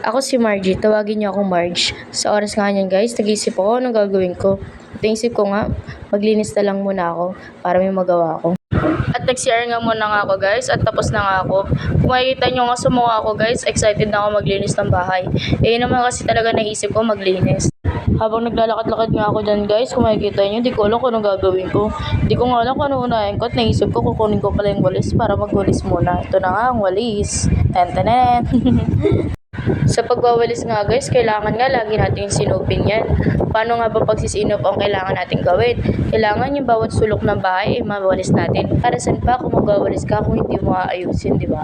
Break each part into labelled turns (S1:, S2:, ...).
S1: Ako si Margie, tawagin niyo akong Marge. Sa oras nga niyan guys, nag-iisip ako anong gagawin ko. At naisip ko nga, maglinis na lang muna ako para may magawa ako. At nag-CR nga muna nga ako guys at tapos na nga ako. Kung makikita nyo nga sa mukha ko guys, excited na ako maglinis ng bahay. Eh yun naman kasi talaga naisip ko maglinis. Habang naglalakad-lakad nga ako dyan guys, kung makikita nyo, di ko alam kung anong gagawin ko. Di ko nga alam kung ano unahin ko at naisip ko kukunin ko pala yung walis para magwalis muna. Ito na nga ang walis. Tenten. Sa pagwawalis nga guys, kailangan nga lagi natin sinupin yan. Paano nga ba pagsisinop ang kailangan natin gawin? Kailangan yung bawat sulok ng bahay ay mawalis natin. Para saan pa kung magwawalis ka kung hindi mo aayusin, di ba?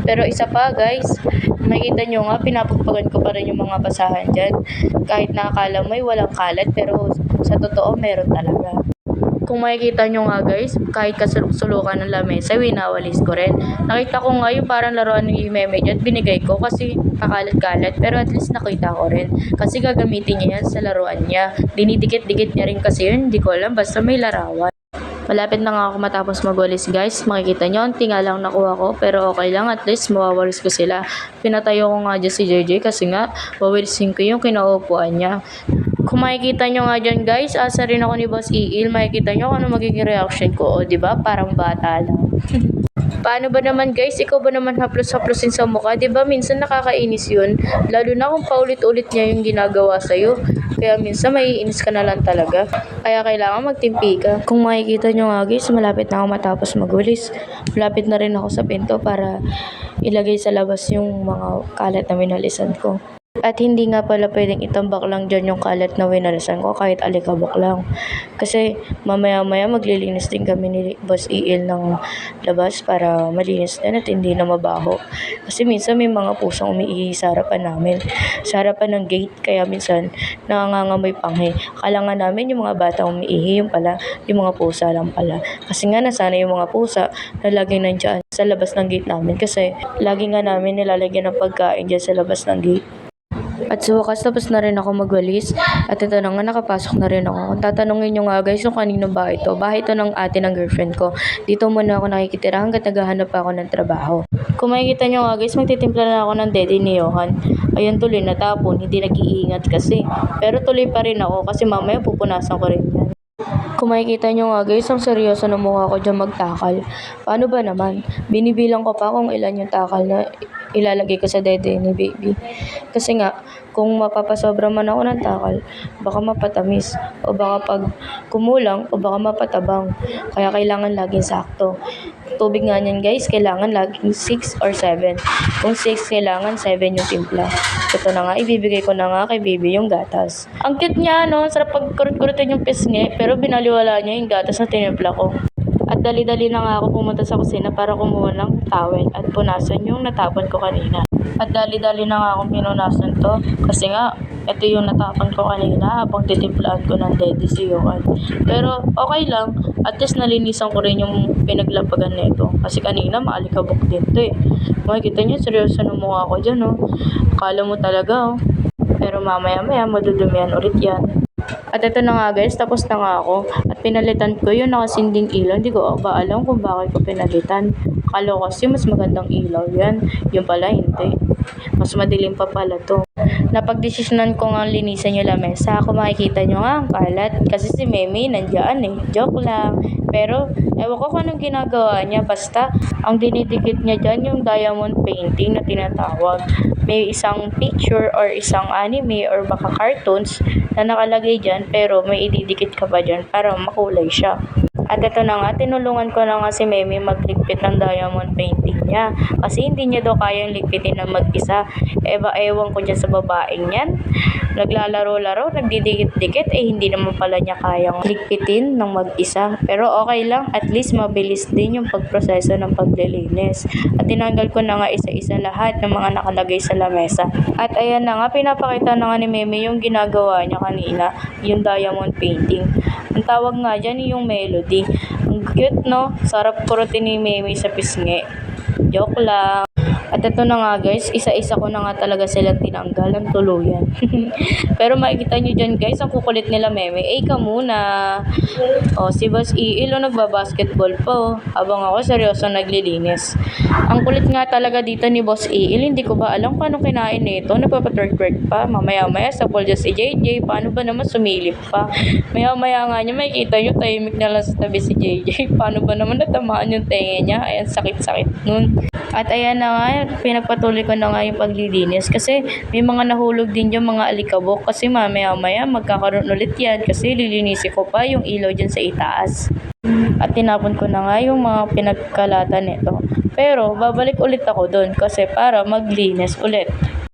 S1: Pero isa pa guys, makita nyo nga, pinapagpagan ko pa rin yung mga basahan dyan. Kahit nakakala mo ay walang kalat, pero sa totoo meron talaga. Kung makikita nyo nga guys, kahit kasulukan ng lamesa, winawalis ko rin. Nakita ko nga yung parang laruan ng meme at binigay ko kasi kakalat-kalat, pero at least nakita ko rin. Kasi gagamitin niya yan sa laruan niya. Dinidikit-dikit niya rin kasi yun, hindi ko alam, basta may larawan. Malapit na nga ako matapos magwalis guys. Makikita nyo, ang tinga lang nakuha ko. Pero okay lang, at least mawawalis ko sila. Pinatayo ko nga dyan si JJ kasi nga, wawalisin ko yung kinaupuan niya. Kung makikita nyo nga dyan guys, asa rin ako ni Boss Iil. Makikita nyo kung ano magiging reaction ko. O diba, parang bata lang. Paano ba naman guys, ikaw ba naman haplos-haplosin sa mukha? Diba minsan nakakainis yun? Lalo na kung paulit-ulit niya yung ginagawa sa'yo. Kaya minsan maiinis ka na lang talaga. Kaya kailangan magtimpi ka. Kung makikita nyo nga guys, malapit na ako matapos magwalis. Malapit na rin ako sa pinto para ilagay sa labas yung mga kalat na winalisan ko. At hindi nga pala pwedeng itambak lang dyan yung kalat na winalisan ko kahit alikabok lang. Kasi mamaya-maya maglilinis din kami ni Boss Iil ng labas para malinis din at hindi na mabaho. Kasi minsan may mga pusang umiihi sa harapan namin. Sa harapan ng gate, kaya minsan nangangamoy panghe. Akala nga namin yung mga bata umiihi, yung pala, yung mga pusa lang pala. Kasi nga nasana yung mga pusa na laging nandyan sa labas ng gate namin. Kasi lagi nga namin nilalagyan ng pagkain dyan sa labas ng gate. At sa wakas, tapos na rin ako magwalis. At ito na nga, nakapasok na rin ako. Kung tatanungin nyo nga guys, kung kanino ba ito? Bahay ito ng ate ng girlfriend ko. Dito muna ako nakikitira hanggat naghahanap pa ako ng trabaho. Kung makikita nyo nga guys, magtitimpla na ako ng dede ni Johan. Ayun, tuloy natapon, hindi nag-iingat kasi. Pero tuloy pa rin ako kasi mamaya pupunasan ko rin yan. Kung makikita nyo nga guys, ang seryoso ng mukha ko dyan magtakal. Paano ba naman? Binibilang ko pa kung ilan yung takal na ilalagay ko sa dede ni baby. Kasi nga, kung mapapasobra man ako ng takal, baka mapatamis. O baka pag kumulang, o baka mapatabang. Kaya kailangan laging sakto. Tubig nga niyan guys, kailangan laging 6 or 7. Kung 6, kailangan 7 yung timpla. Ito na nga, ibibigay ko na nga kay baby yung gatas. Ang cute niya, no? Sarap pagkurut-kurutin yung pisngi, pero binaliwala niya yung gatas na tinimpla ko. At dali-dali na nga ako pumunta sa kusina para kumuha ng towel at punasan yung natapon ko kanina. At dali-dali na nga akong pinunasan to kasi nga ito yung natapon ko kanina habang titimplaan ko ng dede si Johan. Pero okay lang, at least nalinisan ko rin yung pinaglapagan nito kasi kanina maalikabok din to eh. Makikita niyo, seryoso ng mukha ko dyan oh. Akala mo talaga oh. Pero mamaya-maya madudumihan ulit yan. At ito na nga guys, tapos na nga ako. At pinalitan ko yung nakasinding ilaw. Hindi ko ba alam kung bakit ko pinalitan. Akala ko kasi mas magandang ilaw yan. Yung pala hindi. Mas madilim pa pala to. Napagdesisyonan ko nga linisan yung lamesa. Kung makikita nyo nga ang kalat. Kasi si Meme nandiyan eh. Joke lang. Pero ewan ko kung anong ginagawa niya. Basta ang dinidikit niya dyan yung diamond painting na tinatawag. May isang picture or isang anime or baka cartoons na nakalagay dyan pero may ididikit ka pa dyan para makulay siya. At ito na nga, tinulungan ko na nga si Meme magligpit ng diamond painting niya. Kasi hindi niya daw kayang ligpitin ng mag-isa. Ewan ko dyan sa babaeng yan. Naglalaro-laro, nagdidikit-dikit, hindi naman pala niya kayang ligpitin ng mag-isa. Pero okay lang, at least mabilis din yung pagproseso ng paglilinis. At tinanggal ko na nga isa-isa lahat ng mga nakalagay sa lamesa. At ayan na nga, pinapakita na nga ni Meme yung ginagawa niya kanina, yung diamond painting. Ang tawag nga dyan yung melody. Ang cute no? Sarap kurutin ni Meme sa pisngi. Joke lang. At ito na nga guys, isa-isa ko na nga talaga silang tinanggal ng tuluyan. Pero makikita nyo dyan guys, ang kukulit nila meme. Ka muna. O, si Boss Iil nagbabasketball pa o. Habang ako seryoso naglilinis. Ang kulit nga talaga dito ni Boss Iil, hindi ko ba alam paano kinain nito. Napapatwerk-twerk pa. Mamaya-maya sa pool si JJ. Paano ba naman sumilip pa? Maya-maya nga nyo, makikita nyo, tahimik na lang sa tabi si JJ. Paano ba naman natamaan yung tenga niya? Ayan, sakit-sakit nun. At ayan na nga, pinagpatuloy ko na nga yung paglilinis kasi may mga nahulog din yung mga alikabok kasi mamaya-maya magkakaroon ulit yan kasi lilinisin ko pa yung ilaw dyan sa itaas. At tinapon ko na nga yung mga pinagkalatan nito. Pero babalik ulit ako doon kasi para maglinis ulit.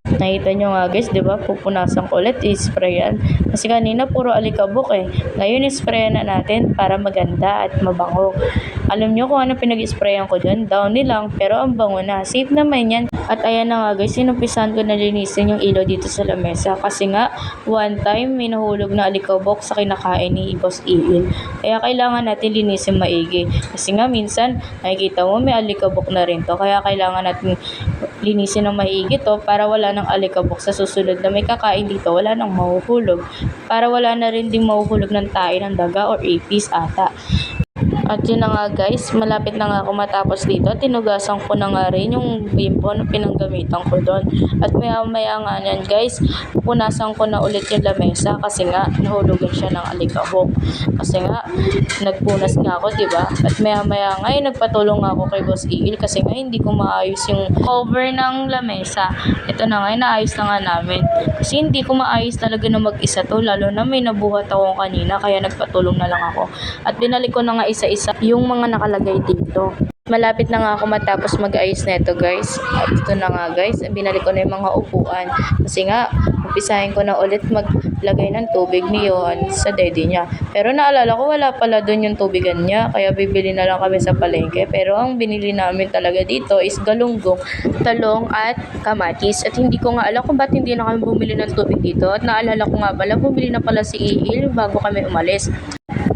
S1: Nakita nyo nga guys, di ba? Pupunasan ko ulit, i-sprayan. Kasi kanina puro alikabok eh. Ngayon i-sprayan na natin para maganda at mabango. Alam nyo kung ano pinag-sprayan ko dyan? Downy lang, pero ang bango na. Safe naman yan. At ayan na nga guys, sinumpisan ko na linisin yung ilaw dito sa lamesa. Kasi nga, one time may nahulog na alikabok sa kinakain ni Boss Iil. Kaya kailangan natin linisin maigi. Kasi nga minsan, nakikita mo may alikabok na rin to. Kaya kailangan natin linisin ng maigi to para wala ng alikabok sa susunod na may kakain dito, wala nang mahuhulog. Para wala na rin din mahuhulog ng tae ng daga or apis ata. At yun na nga guys, malapit na nga ako matapos dito. Tinugasan ko na nga rin yung bimpo na pinanggamitan ko doon. At maya nga yan guys, pupunasan ko na ulit yung lamesa kasi nga nahulugan siya ng alikabok. Kasi nga, nagpunas nga ako, diba? At maya nga, nagpatulong nga ako kay Boss Iil kasi nga hindi ko maayos yung cover ng lamesa. Ito na nga, naayos na nga namin. Kasi hindi ko maayos talaga na mag-isa to, lalo na may nabuhat ako kanina, kaya nagpatulong na lang ako. At binalik ko na nga isa-isa yung mga nakalagay dito. Malapit na nga ako matapos mag-ayos nito guys. At ito na nga guys, binalik ko na yung mga upuan. Kasi nga, umpisahin ko na ulit maglagay ng tubig ni Johan sa daddy niya. Pero naalala ko wala pala dun yung tubigan niya, kaya bibili na lang kami sa palengke. Pero ang binili namin talaga dito is galunggong, talong at kamatis. At hindi ko nga alam kung ba't hindi na kami bumili ng tubig dito. At naalala ko nga pala, bumili na pala si Iil bago kami umalis.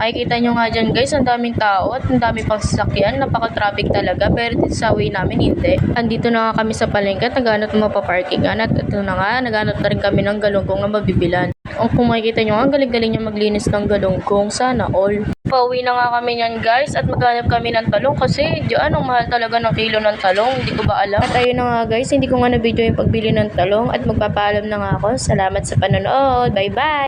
S1: Makikita nyo nga dyan guys, ang daming tao at ang daming pang sasakyan, napaka-traffic talaga, pero dito sa way namin hindi. Andito na nga kami sa palengke at naghanap ng mapaparkingan at ito na nga, naghanap na rin kami ng galunggong na mabibilan. Kung makikita nyo nga, ang galing-galing niya maglinis ng galunggong, sana all. Pauwi na nga kami nyan guys at maghanap kami ng talong kasi diyan ang mahal talaga ng kilo ng talong, hindi ko ba alam. At ayun na nga guys, hindi ko nga na video yung pagbili ng talong at magpapaalam na nga ako. Salamat sa panonood, bye bye!